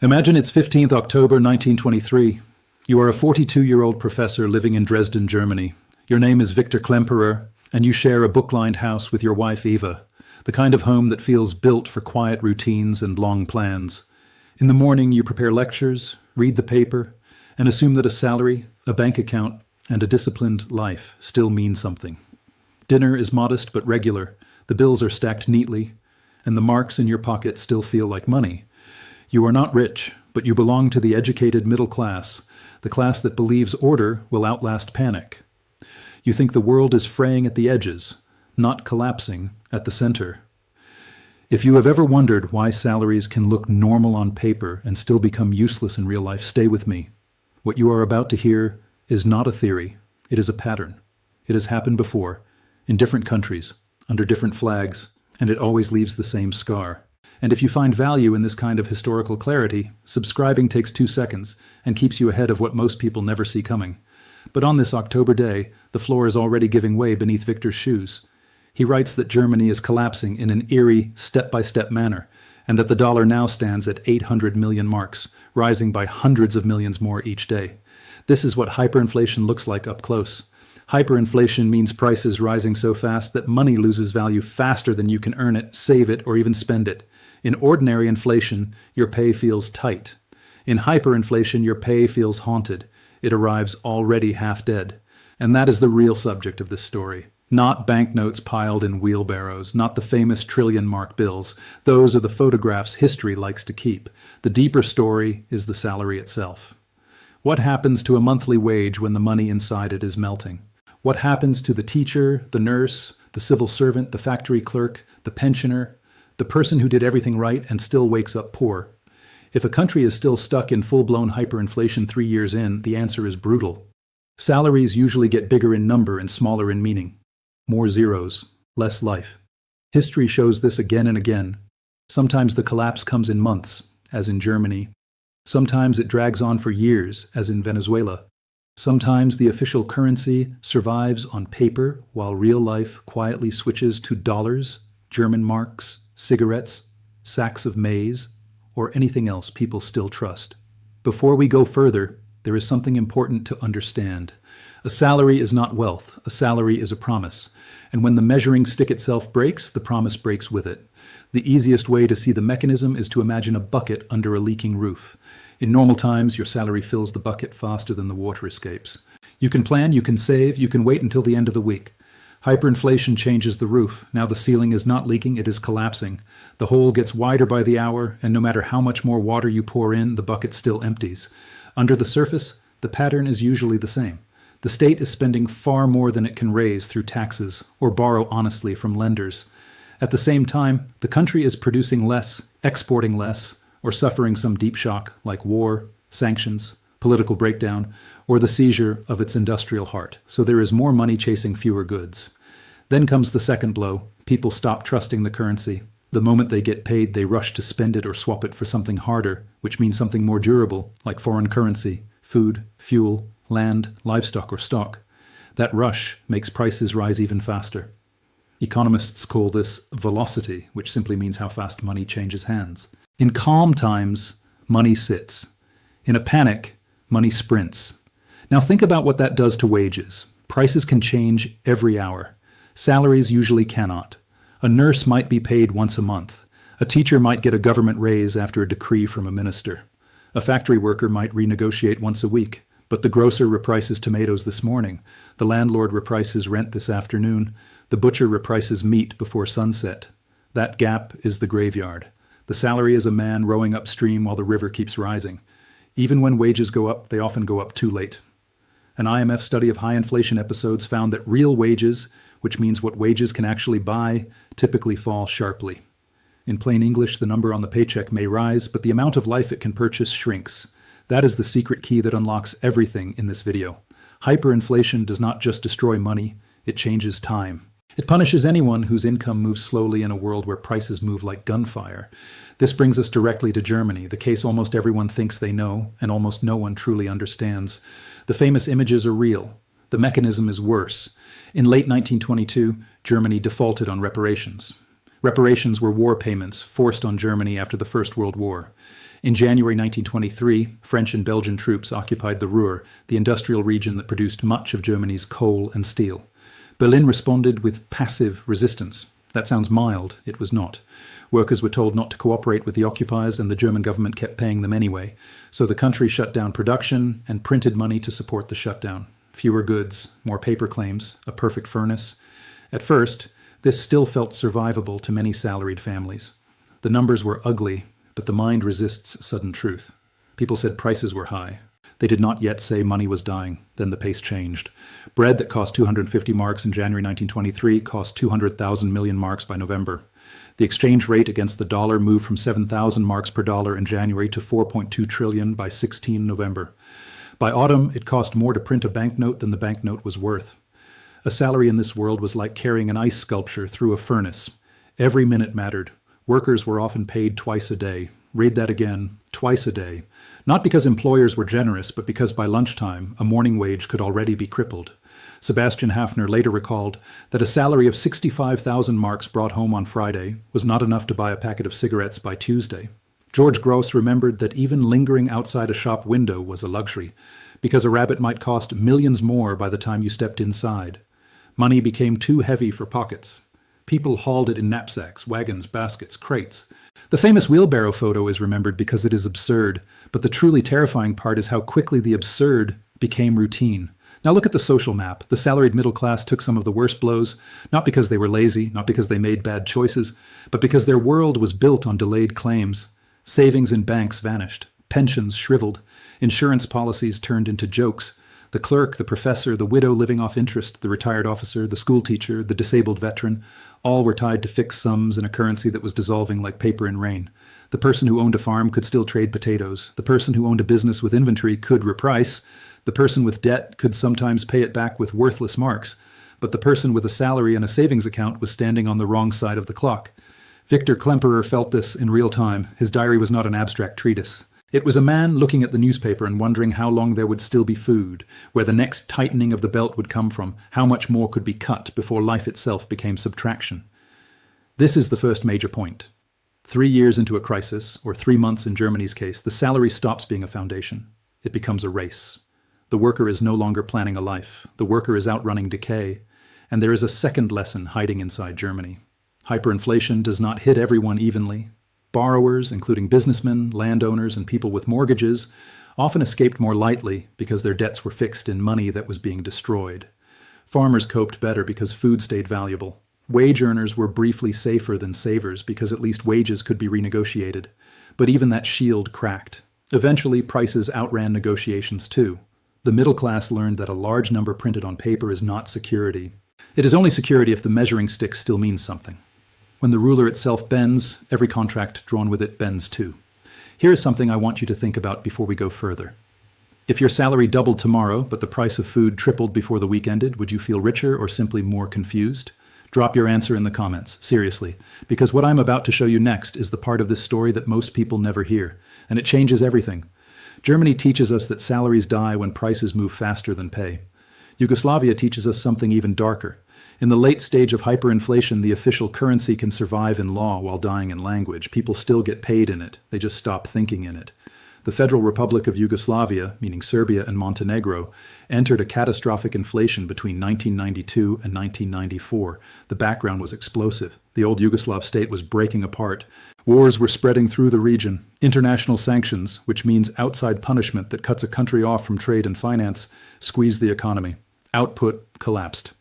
Imagine it's 15th October 1923. You are a 42-year-old professor living in Dresden, Germany. Your name is Victor Klemperer, and you share a book-lined house with your wife Eva, the kind of home that feels built for quiet routines and long plans. In the morning, you prepare lectures, read the paper, and assume that a salary, a bank account, and a disciplined life still mean something. Dinner is modest but regular, the bills are stacked neatly, and the marks in your pocket still feel like money. You are not rich, but you belong to the educated middle class, the class that believes order will outlast panic. You think the world is fraying at the edges, not collapsing at the center. If you have ever wondered why salaries can look normal on paper and still become useless in real life, stay with me. What you are about to hear is not a theory, it is a pattern. It has happened before, in different countries, under different flags, and it always leaves the same scar. And if you find value in this kind of historical clarity, subscribing takes 2 seconds and keeps you ahead of what most people never see coming. But on this October day, the floor is already giving way beneath Victor's shoes. He writes that Germany is collapsing in an eerie, step-by-step manner, and that the dollar now stands at 800 million marks, rising by hundreds of millions more each day. This is what hyperinflation looks like up close. Hyperinflation means prices rising so fast that money loses value faster than you can earn it, save it, or even spend it. In ordinary inflation, your pay feels tight. In hyperinflation, your pay feels haunted. It arrives already half dead. And that is the real subject of this story. Not banknotes piled in wheelbarrows, not the famous trillion-mark bills. Those are the photographs history likes to keep. The deeper story is the salary itself. What happens to a monthly wage when the money inside it is melting? What happens to the teacher, the nurse, the civil servant, the factory clerk, the pensioner, the person who did everything right and still wakes up poor? If a country is still stuck in full-blown hyperinflation 3 years in, the answer is brutal. Salaries usually get bigger in number and smaller in meaning. More zeros, less life. History shows this again and again. Sometimes the collapse comes in months, as in Germany. Sometimes it drags on for years, as in Venezuela. Sometimes the official currency survives on paper while real life quietly switches to dollars, German marks, cigarettes, sacks of maize, or anything else people still trust. Before we go further, there is something important to understand. A salary is not wealth. A salary is a promise. And when the measuring stick itself breaks, the promise breaks with it. The easiest way to see the mechanism is to imagine a bucket under a leaking roof. In normal times, your salary fills the bucket faster than the water escapes. You can plan, you can save, you can wait until the end of the week. Hyperinflation changes the roof. Now the ceiling is not leaking, it is collapsing. The hole gets wider by the hour, and no matter how much more water you pour in, the bucket still empties. Under the surface, the pattern is usually the same. The state is spending far more than it can raise through taxes or borrow honestly from lenders. At the same time, the country is producing less, exporting less, or suffering some deep shock like war, sanctions, political breakdown, or the seizure of its industrial heart. So there is more money chasing fewer goods. Then comes the second blow. People stop trusting the currency. The moment they get paid, they rush to spend it or swap it for something harder, which means something more durable, like foreign currency, food, fuel, land, livestock, or stock. That rush makes prices rise even faster. Economists call this velocity, which simply means how fast money changes hands. In calm times, money sits. In a panic, money sprints. Now think about what that does to wages. Prices can change every hour. Salaries usually cannot. A nurse might be paid once a month. A teacher might get a government raise after a decree from a minister. A factory worker might renegotiate once a week. But the grocer reprices tomatoes this morning. The landlord reprices rent this afternoon. The butcher reprices meat before sunset. That gap is the graveyard. The salary is a man rowing upstream while the river keeps rising. Even when wages go up, they often go up too late. An IMF study of high inflation episodes found that real wages, which means what wages can actually buy, typically fall sharply. In plain English, the number on the paycheck may rise, but the amount of life it can purchase shrinks. That is the secret key that unlocks everything in this video. Hyperinflation does not just destroy money, it changes time. It punishes anyone whose income moves slowly in a world where prices move like gunfire. This brings us directly to Germany, the case almost everyone thinks they know, and almost no one truly understands. The famous images are real. The mechanism is worse. In late 1922, Germany defaulted on reparations. Reparations were war payments forced on Germany after the First World War. In January 1923, French and Belgian troops occupied the Ruhr, the industrial region that produced much of Germany's coal and steel. Berlin responded with passive resistance. That sounds mild. It was not. Workers were told not to cooperate with the occupiers, and the German government kept paying them anyway. So the country shut down production and printed money to support the shutdown. Fewer goods, more paper claims, a perfect furnace. At first, this still felt survivable to many salaried families. The numbers were ugly, but the mind resists sudden truth. People said prices were high. They did not yet say money was dying. Then the pace changed. Bread that cost 250 marks in January 1923 cost 200,000 million marks by November. The exchange rate against the dollar moved from 7,000 marks per dollar in January to 4.2 trillion by 16 November. By autumn, it cost more to print a banknote than the banknote was worth. A salary in this world was like carrying an ice sculpture through a furnace. Every minute mattered. Workers were often paid twice a day. Read that again, twice a day. Not because employers were generous, but because by lunchtime, a morning wage could already be crippled. Sebastian Hafner later recalled that a salary of 65,000 marks brought home on Friday was not enough to buy a packet of cigarettes by Tuesday. George Gross remembered that even lingering outside a shop window was a luxury, because a rabbit might cost millions more by the time you stepped inside. Money became too heavy for pockets. People hauled it in knapsacks, wagons, baskets, crates. The famous wheelbarrow photo is remembered because it is absurd, but the truly terrifying part is how quickly the absurd became routine. Now look at the social map. The salaried middle class took some of the worst blows, not because they were lazy, not because they made bad choices, but because their world was built on delayed claims. Savings in banks vanished. Pensions shriveled. Insurance policies turned into jokes. The clerk, the professor, the widow living off interest, the retired officer, the school teacher, the disabled veteran, all were tied to fixed sums in a currency that was dissolving like paper in rain. The person who owned a farm could still trade potatoes. The person who owned a business with inventory could reprice. The person with debt could sometimes pay it back with worthless marks. But the person with a salary and a savings account was standing on the wrong side of the clock. Victor Klemperer felt this in real time. His diary was not an abstract treatise. It was a man looking at the newspaper and wondering how long there would still be food, where the next tightening of the belt would come from, how much more could be cut before life itself became subtraction. This is the first major point. 3 years into a crisis, or 3 months in Germany's case, the salary stops being a foundation. It becomes a race. The worker is no longer planning a life. The worker is outrunning decay. And there is a second lesson hiding inside Germany. Hyperinflation does not hit everyone evenly. Borrowers, including businessmen, landowners, and people with mortgages, often escaped more lightly because their debts were fixed in money that was being destroyed. Farmers coped better because food stayed valuable. Wage earners were briefly safer than savers because at least wages could be renegotiated. But even that shield cracked. Eventually, prices outran negotiations too. The middle class learned that a large number printed on paper is not security. It is only security if the measuring stick still means something. When the ruler itself bends, every contract drawn with it bends too. Here is something I want you to think about before we go further. If your salary doubled tomorrow, but the price of food tripled before the week ended, would you feel richer or simply more confused? Drop your answer in the comments, seriously, because what I'm about to show you next is the part of this story that most people never hear, and it changes everything. Germany teaches us that salaries die when prices move faster than pay. Yugoslavia teaches us something even darker. In the late stage of hyperinflation, the official currency can survive in law while dying in language. People still get paid in it. They just stop thinking in it. The Federal Republic of Yugoslavia, meaning Serbia and Montenegro, entered a catastrophic inflation between 1992 and 1994. The background was explosive. The old Yugoslav state was breaking apart. Wars were spreading through the region. International sanctions, which means outside punishment that cuts a country off from trade and finance, squeezed the economy. Output collapsed.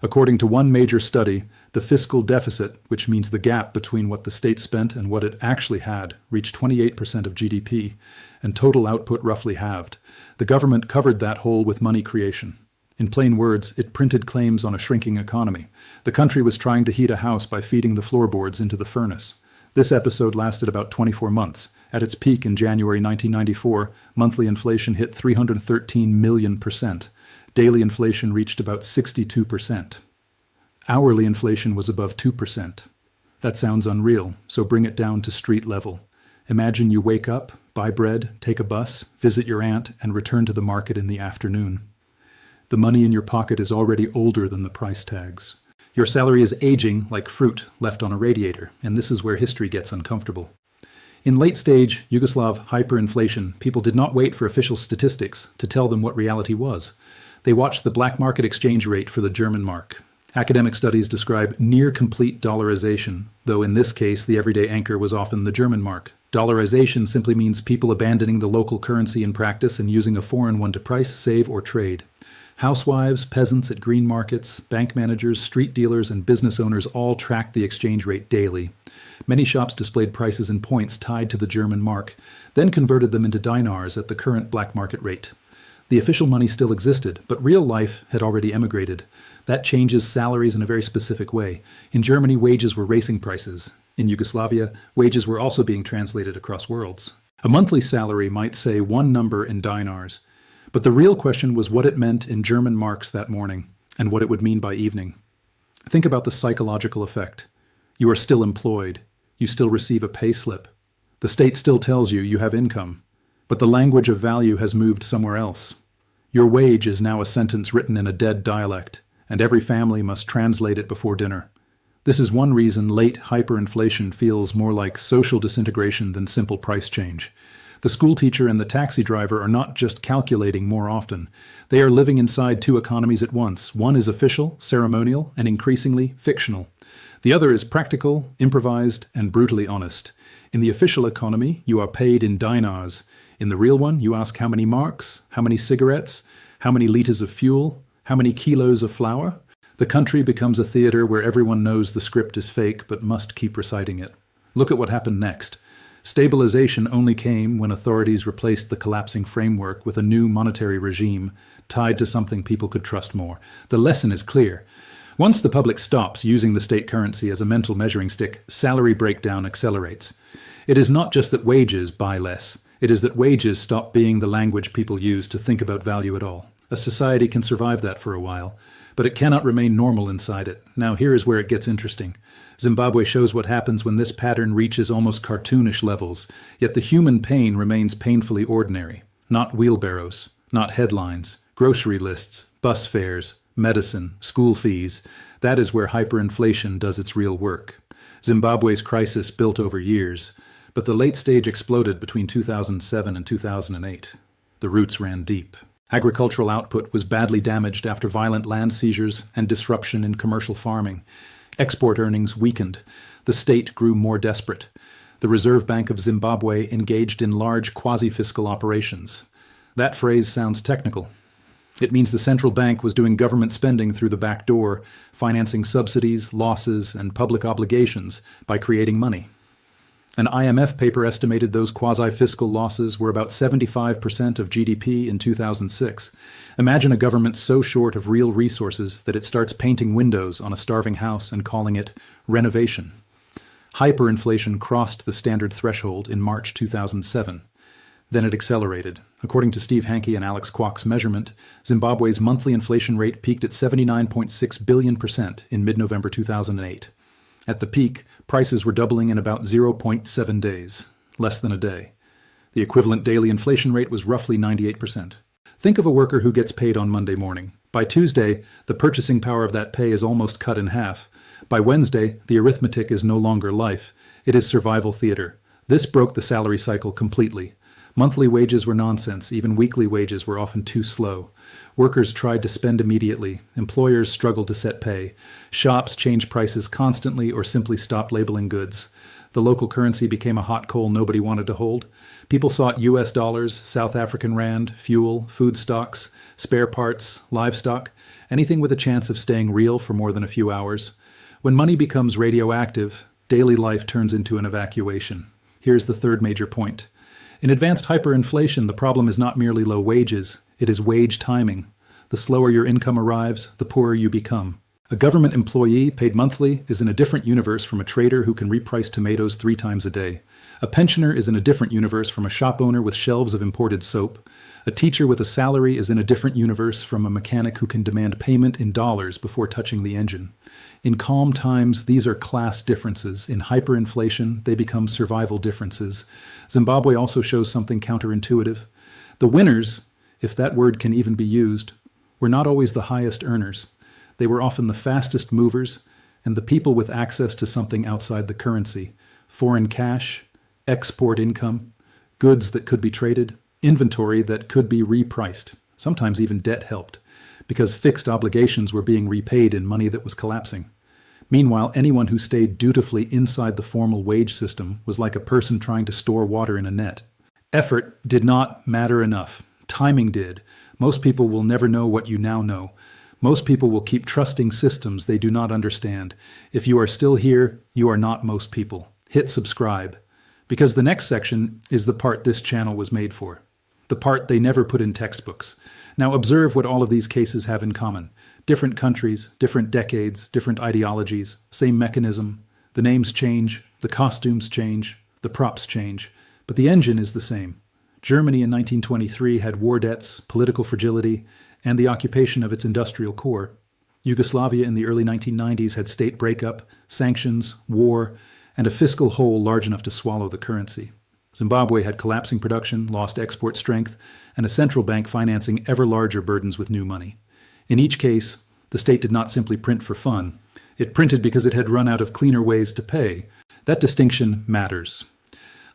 According to one major study, the fiscal deficit, which means the gap between what the state spent and what it actually had, reached 28% of GDP, and total output roughly halved. The government covered that hole with money creation. In plain words, it printed claims on a shrinking economy. The country was trying to heat a house by feeding the floorboards into the furnace. This episode lasted about 24 months. At its peak in January 1994, monthly inflation hit 313 million%. Daily inflation reached about 62%. Hourly inflation was above 2%. That sounds unreal, so bring it down to street level. Imagine you wake up, buy bread, take a bus, visit your aunt, and return to the market in the afternoon. The money in your pocket is already older than the price tags. Your salary is aging like fruit left on a radiator, and this is where history gets uncomfortable. In late-stage Yugoslav hyperinflation, people did not wait for official statistics to tell them what reality was. They watched the black market exchange rate for the German mark. Academic studies describe near-complete dollarization, though in this case the everyday anchor was often the German mark. Dollarization simply means people abandoning the local currency in practice and using a foreign one to price, save, or trade. Housewives, peasants at green markets, bank managers, street dealers, and business owners all tracked the exchange rate daily. Many shops displayed prices in points tied to the German mark, then converted them into dinars at the current black market rate. The official money still existed, but real life had already emigrated. That changes salaries in a very specific way. In Germany, wages were racing prices. In Yugoslavia, wages were also being translated across worlds. A monthly salary might say one number in dinars, but the real question was what it meant in German marks that morning, and what it would mean by evening. Think about the psychological effect. You are still employed. You still receive a pay slip. The state still tells you you have income, but the language of value has moved somewhere else. Your wage is now a sentence written in a dead dialect, and every family must translate it before dinner. This is one reason late hyperinflation feels more like social disintegration than simple price change. The school teacher and the taxi driver are not just calculating more often. They are living inside two economies at once. One is official, ceremonial, and increasingly fictional. The other is practical, improvised, and brutally honest. In the official economy, you are paid in dinars. In the real one, you ask how many marks, how many cigarettes, how many liters of fuel, how many kilos of flour. The country becomes a theater where everyone knows the script is fake but must keep reciting it. Look at what happened next. Stabilization only came when authorities replaced the collapsing framework with a new monetary regime tied to something people could trust more. The lesson is clear. Once the public stops using the state currency as a mental measuring stick, salary breakdown accelerates. It is not just that wages buy less. It is that wages stop being the language people use to think about value at all. A society can survive that for a while, but it cannot remain normal inside it. Now here is where it gets interesting. Zimbabwe shows what happens when this pattern reaches almost cartoonish levels, yet the human pain remains painfully ordinary. Not wheelbarrows, not headlines, grocery lists, bus fares, medicine, school fees. That is where hyperinflation does its real work. Zimbabwe's crisis built over years, but the late stage exploded between 2007 and 2008. The roots ran deep. Agricultural output was badly damaged after violent land seizures and disruption in commercial farming. Export earnings weakened. The state grew more desperate. The Reserve Bank of Zimbabwe engaged in large quasi-fiscal operations. That phrase sounds technical. It means the central bank was doing government spending through the back door, financing subsidies, losses, and public obligations by creating money. An IMF paper estimated those quasi-fiscal losses were about 75% of GDP in 2006. Imagine a government so short of real resources that it starts painting windows on a starving house and calling it renovation. Hyperinflation crossed the standard threshold in March 2007. Then it accelerated. According to Steve Hanke and Alex Kwok's measurement, Zimbabwe's monthly inflation rate peaked at 79.6 billion% in mid-November 2008. At the peak, prices were doubling in about 0.7 days, less than a day. The equivalent daily inflation rate was roughly 98%. Think of a worker who gets paid on Monday morning. By Tuesday, the purchasing power of that pay is almost cut in half. By Wednesday, the arithmetic is no longer life. It is survival theater. This broke the salary cycle completely. Monthly wages were nonsense. Even weekly wages were often too slow. Workers tried to spend immediately. Employers struggled to set pay. Shops changed prices constantly or simply stopped labeling goods. The local currency became a hot coal nobody wanted to hold. People sought US dollars, South African rand, fuel, food stocks, spare parts, livestock, anything with a chance of staying real for more than a few hours. When money becomes radioactive, daily life turns into an evacuation. Here's the third major point. In advanced hyperinflation, the problem is not merely low wages, it is wage timing. The slower your income arrives, the poorer you become. A government employee paid monthly is in a different universe from a trader who can reprice tomatoes 3 times a day. A pensioner is in a different universe from a shop owner with shelves of imported soap. A teacher with a salary is in a different universe from a mechanic who can demand payment in dollars before touching the engine. In calm times, these are class differences. In hyperinflation, they become survival differences. Zimbabwe also shows something counterintuitive. The winners, if that word can even be used, were not always the highest earners. They were often the fastest movers and the people with access to something outside the currency: foreign cash, export income, goods that could be traded, inventory that could be repriced. Sometimes even debt helped, because fixed obligations were being repaid in money that was collapsing. Meanwhile, anyone who stayed dutifully inside the formal wage system was like a person trying to store water in a net. Effort did not matter enough. Timing did. Most people will never know what you now know. Most people will keep trusting systems they do not understand. If you are still here, you are not most people. Hit subscribe. Because the next section is the part this channel was made for. The part they never put in textbooks. Now observe what all of these cases have in common. Different countries, different decades, different ideologies, same mechanism. The names change, the costumes change, the props change, but the engine is the same. Germany in 1923 had war debts, political fragility, and the occupation of its industrial core. Yugoslavia in the early 1990s had state breakup, sanctions, war, and a fiscal hole large enough to swallow the currency. Zimbabwe had collapsing production, lost export strength, and a central bank financing ever larger burdens with new money. In each case, the state did not simply print for fun. It printed because it had run out of cleaner ways to pay. That distinction matters.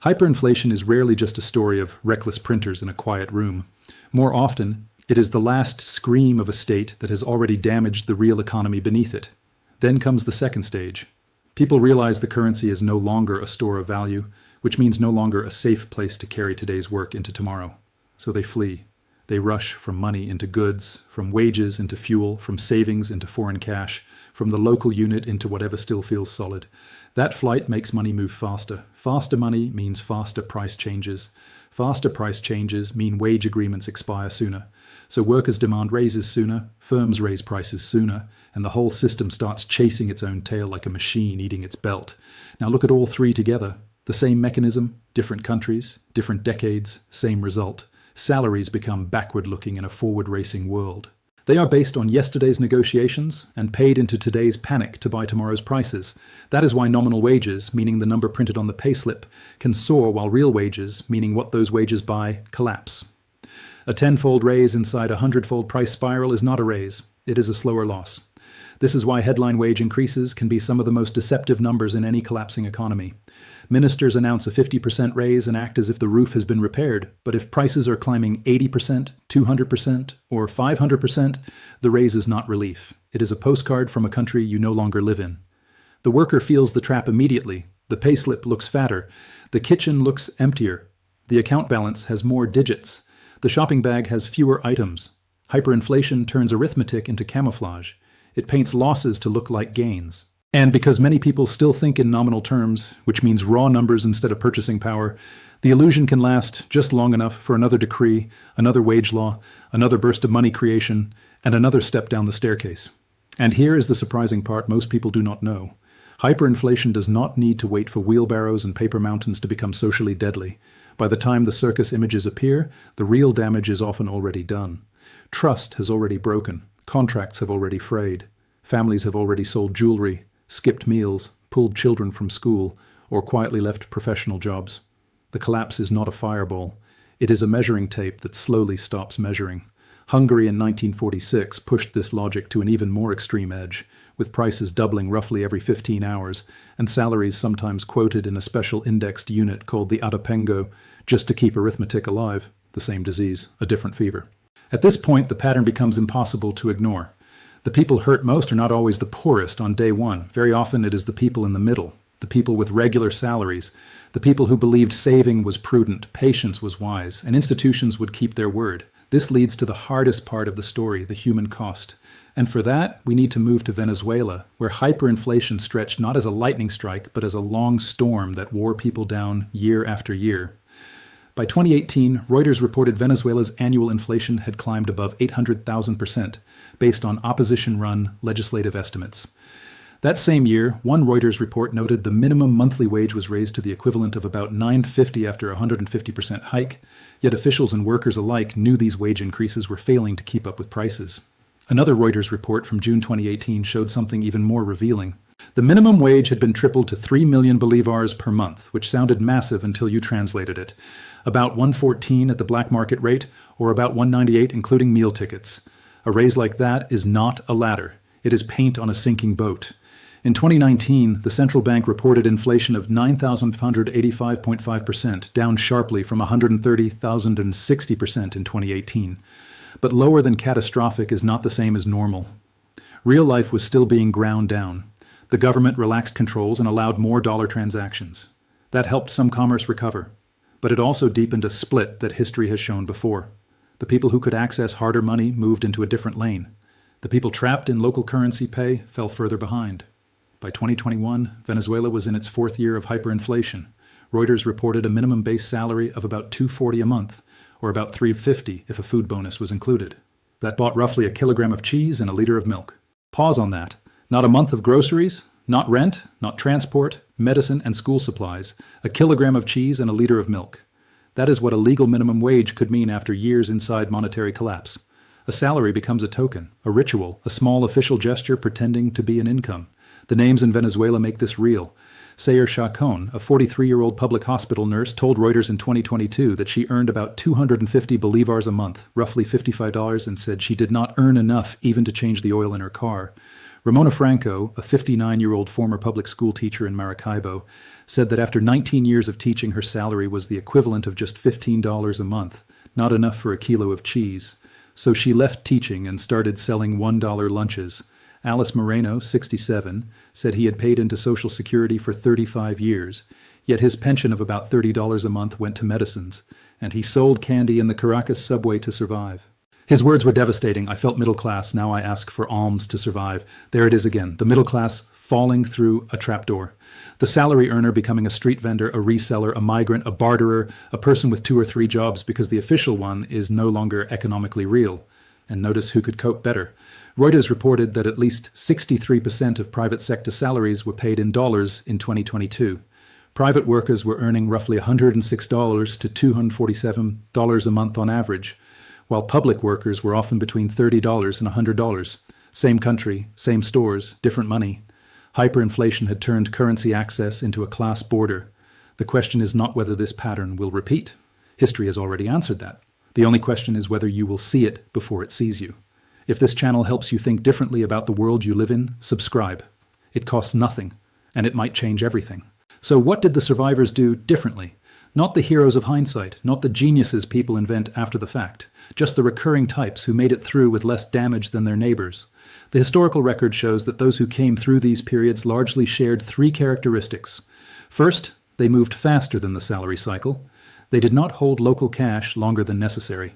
Hyperinflation is rarely just a story of reckless printers in a quiet room. More often, it is the last scream of a state that has already damaged the real economy beneath it. Then comes the second stage. People realize the currency is no longer a store of value, which means no longer a safe place to carry today's work into tomorrow. So they flee. They rush from money into goods, from wages into fuel, from savings into foreign cash, from the local unit into whatever still feels solid. That flight makes money move faster. Faster money means faster price changes. Faster price changes mean wage agreements expire sooner. So workers demand raises sooner, firms raise prices sooner, and the whole system starts chasing its own tail like a machine eating its belt. Now look at all three together. The same mechanism, different countries, different decades, same result. Salaries become backward-looking in a forward-racing world. They are based on yesterday's negotiations and paid into today's panic to buy tomorrow's prices. That is why nominal wages, meaning the number printed on the payslip, can soar while real wages, meaning what those wages buy, collapse. A 10-fold raise inside a 100-fold price spiral is not a raise. It is a slower loss. This is why headline wage increases can be some of the most deceptive numbers in any collapsing economy. Ministers announce a 50% raise and act as if the roof has been repaired, but if prices are climbing 80%, 200%, or 500%, the raise is not relief. It is a postcard from a country you no longer live in. The worker feels the trap immediately. The payslip looks fatter. The kitchen looks emptier. The account balance has more digits. The shopping bag has fewer items. Hyperinflation turns arithmetic into camouflage. It paints losses to look like gains. And because many people still think in nominal terms, which means raw numbers instead of purchasing power, the illusion can last just long enough for another decree, another wage law, another burst of money creation, and another step down the staircase. And here is the surprising part most people do not know. Hyperinflation does not need to wait for wheelbarrows and paper mountains to become socially deadly. By the time the circus images appear, the real damage is often already done. Trust has already broken. Contracts have already frayed. Families have already sold jewelry, skipped meals, pulled children from school, or quietly left professional jobs. The collapse is not a fireball. It is a measuring tape that slowly stops measuring. Hungary in 1946 pushed this logic to an even more extreme edge, with prices doubling roughly every 15 hours, and salaries sometimes quoted in a special indexed unit called the Adapengo, just to keep arithmetic alive. The same disease, a different fever. At this point, the pattern becomes impossible to ignore. The people hurt most are not always the poorest on day one. Very often it is the people in the middle, the people with regular salaries, the people who believed saving was prudent, patience was wise, and institutions would keep their word. This leads to the hardest part of the story, the human cost. And for that, we need to move to Venezuela, where hyperinflation stretched not as a lightning strike, but as a long storm that wore people down year after year. By 2018, Reuters reported Venezuela's annual inflation had climbed above 800,000%, based on opposition-run legislative estimates. That same year, one Reuters report noted the minimum monthly wage was raised to the equivalent of about $9.50 after a 150% hike, yet officials and workers alike knew these wage increases were failing to keep up with prices. Another Reuters report from June 2018 showed something even more revealing. The minimum wage had been tripled to 3 million bolivars per month, which sounded massive until you translated it. About $114 at the black market rate, or about $198 including meal tickets. A raise like that is not a ladder. It is paint on a sinking boat. In 2019, the central bank reported inflation of 9,585.5%, down sharply from 130,060% in 2018. But lower than catastrophic is not the same as normal. Real life was still being ground down. The government relaxed controls and allowed more dollar transactions. That helped some commerce recover. But it also deepened a split that history has shown before. The people who could access harder money moved into a different lane. The people trapped in local currency pay fell further behind. By 2021, Venezuela was in its fourth year of hyperinflation. Reuters reported a minimum base salary of about $240 a month, or about $350 if a food bonus was included. That bought roughly a kilogram of cheese and a liter of milk. Pause on that. Not a month of groceries, not rent, not transport, medicine and school supplies, a kilogram of cheese and a liter of milk. That is what a legal minimum wage could mean after years inside monetary collapse. A salary becomes a token, a ritual, a small official gesture pretending to be an income. The names in Venezuela make this real. Sayer Chacon, a 43-year-old public hospital nurse, told Reuters in 2022 that she earned about 250 bolivars a month, roughly $55, and said she did not earn enough even to change the oil in her car. Ramona Franco, a 59-year-old former public school teacher in Maracaibo, said that after 19 years of teaching, her salary was the equivalent of just $15 a month, not enough for a kilo of cheese. So she left teaching and started selling $1 lunches. Alice Moreno, 67, said he had paid into Social Security for 35 years, yet his pension of about $30 a month went to medicines, and he sold candy in the Caracas subway to survive. His words were devastating. I felt middle class, now I ask for alms to survive. There it is again, the middle class falling through a trapdoor. The salary earner becoming a street vendor, a reseller, a migrant, a barterer, a person with 2 or 3 jobs because the official one is no longer economically real. And notice who could cope better. Reuters reported that at least 63% of private sector salaries were paid in dollars in 2022. Private workers were earning roughly $106 to $247 a month on average, while public workers were often between $30 and $100. Same country, same stores, different money. Hyperinflation had turned currency access into a class border. The question is not whether this pattern will repeat. History has already answered that. The only question is whether you will see it before it sees you. If this channel helps you think differently about the world you live in, subscribe. It costs nothing, and it might change everything. So what did the survivors do differently? Not the heroes of hindsight, not the geniuses people invent after the fact, just the recurring types who made it through with less damage than their neighbors. The historical record shows that those who came through these periods largely shared 3 characteristics. First, they moved faster than the salary cycle. They did not hold local cash longer than necessary.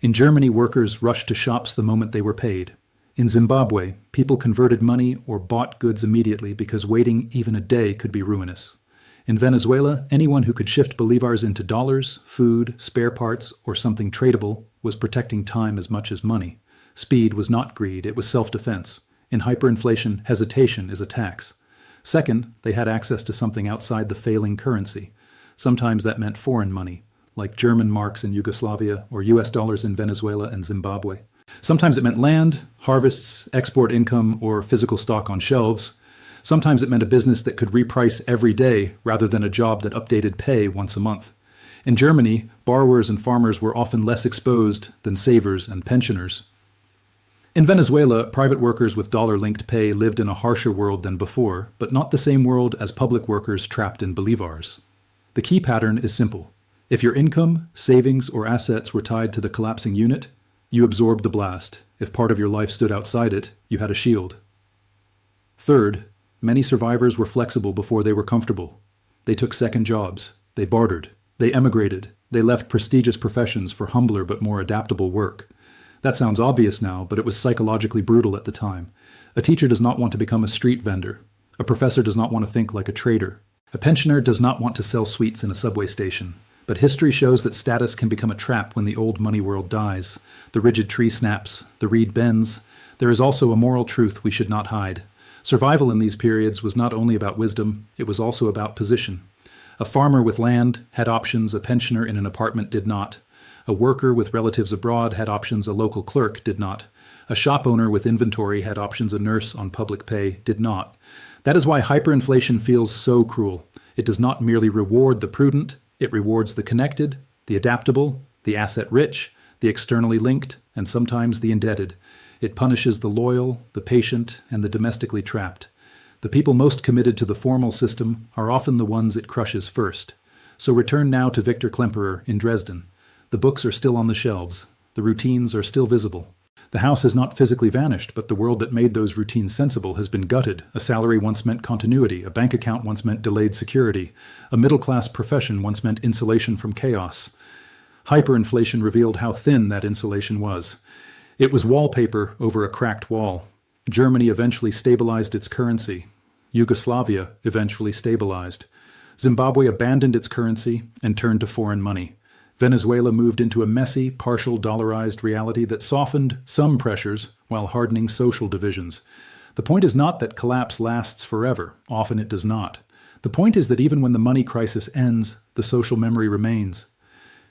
In Germany, workers rushed to shops the moment they were paid. In Zimbabwe, people converted money or bought goods immediately because waiting even a day could be ruinous. In Venezuela, anyone who could shift bolivars into dollars, food, spare parts, or something tradable was protecting time as much as money. Speed was not greed, it was self-defense. In hyperinflation, hesitation is a tax. Second, they had access to something outside the failing currency. Sometimes that meant foreign money, like German marks in Yugoslavia or US dollars in Venezuela and Zimbabwe. Sometimes it meant land, harvests, export income, or physical stock on shelves. Sometimes it meant a business that could reprice every day rather than a job that updated pay once a month. In Germany, borrowers and farmers were often less exposed than savers and pensioners. In Venezuela, private workers with dollar-linked pay lived in a harsher world than before, but not the same world as public workers trapped in bolivars. The key pattern is simple. If your income, savings, or assets were tied to the collapsing unit, you absorbed the blast. If part of your life stood outside it, you had a shield. Third, many survivors were flexible before they were comfortable. They took second jobs. They bartered. They emigrated. They left prestigious professions for humbler but more adaptable work. That sounds obvious now, but it was psychologically brutal at the time. A teacher does not want to become a street vendor. A professor does not want to think like a trader. A pensioner does not want to sell sweets in a subway station. But history shows that status can become a trap when the old money world dies. The rigid tree snaps, the reed bends. There is also a moral truth we should not hide. Survival in these periods was not only about wisdom, it was also about position. A farmer with land had options a pensioner in an apartment did not. A worker with relatives abroad had options a local clerk did not. A shop owner with inventory had options a nurse on public pay did not. That is why hyperinflation feels so cruel. It does not merely reward the prudent, it rewards the connected, the adaptable, the asset-rich, the externally linked, and sometimes the indebted. It punishes the loyal, the patient, and the domestically trapped. The people most committed to the formal system are often the ones it crushes first. So return now to Victor Klemperer in Dresden. The books are still on the shelves. The routines are still visible. The house has not physically vanished, but the world that made those routines sensible has been gutted. A salary once meant continuity. A bank account once meant delayed security. A middle-class profession once meant insulation from chaos. Hyperinflation revealed how thin that insulation was. It was wallpaper over a cracked wall. Germany eventually stabilized its currency. Yugoslavia eventually stabilized. Zimbabwe abandoned its currency and turned to foreign money. Venezuela moved into a messy, partial dollarized reality that softened some pressures while hardening social divisions. The point is not that collapse lasts forever. Often it does not. The point is that even when the money crisis ends, the social memory remains.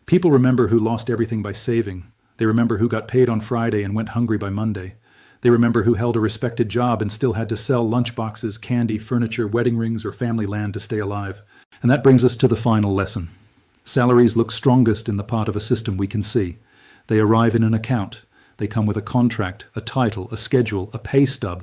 People remember who lost everything by saving. They remember who got paid on Friday and went hungry by Monday. They remember who held a respected job and still had to sell lunchboxes, candy, furniture, wedding rings, or family land to stay alive. And that brings us to the final lesson. Salaries look strongest in the part of a system we can see. They arrive in an account. They come with a contract, a title, a schedule, a pay stub.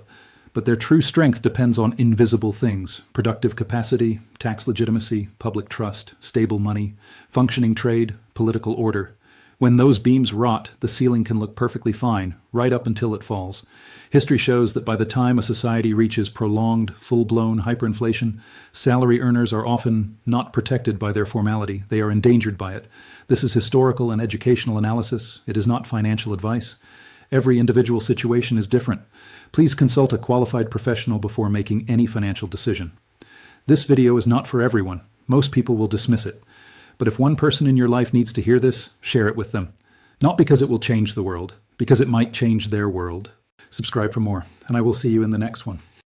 But their true strength depends on invisible things: productive capacity, tax legitimacy, public trust, stable money, functioning trade, political order. When those beams rot, the ceiling can look perfectly fine, right up until it falls. History shows that by the time a society reaches prolonged, full-blown hyperinflation, salary earners are often not protected by their formality. They are endangered by it. This is historical and educational analysis. It is not financial advice. Every individual situation is different. Please consult a qualified professional before making any financial decision. This video is not for everyone. Most people will dismiss it. But if one person in your life needs to hear this, share it with them. Not because it will change the world, because it might change their world. Subscribe for more, and I will see you in the next one.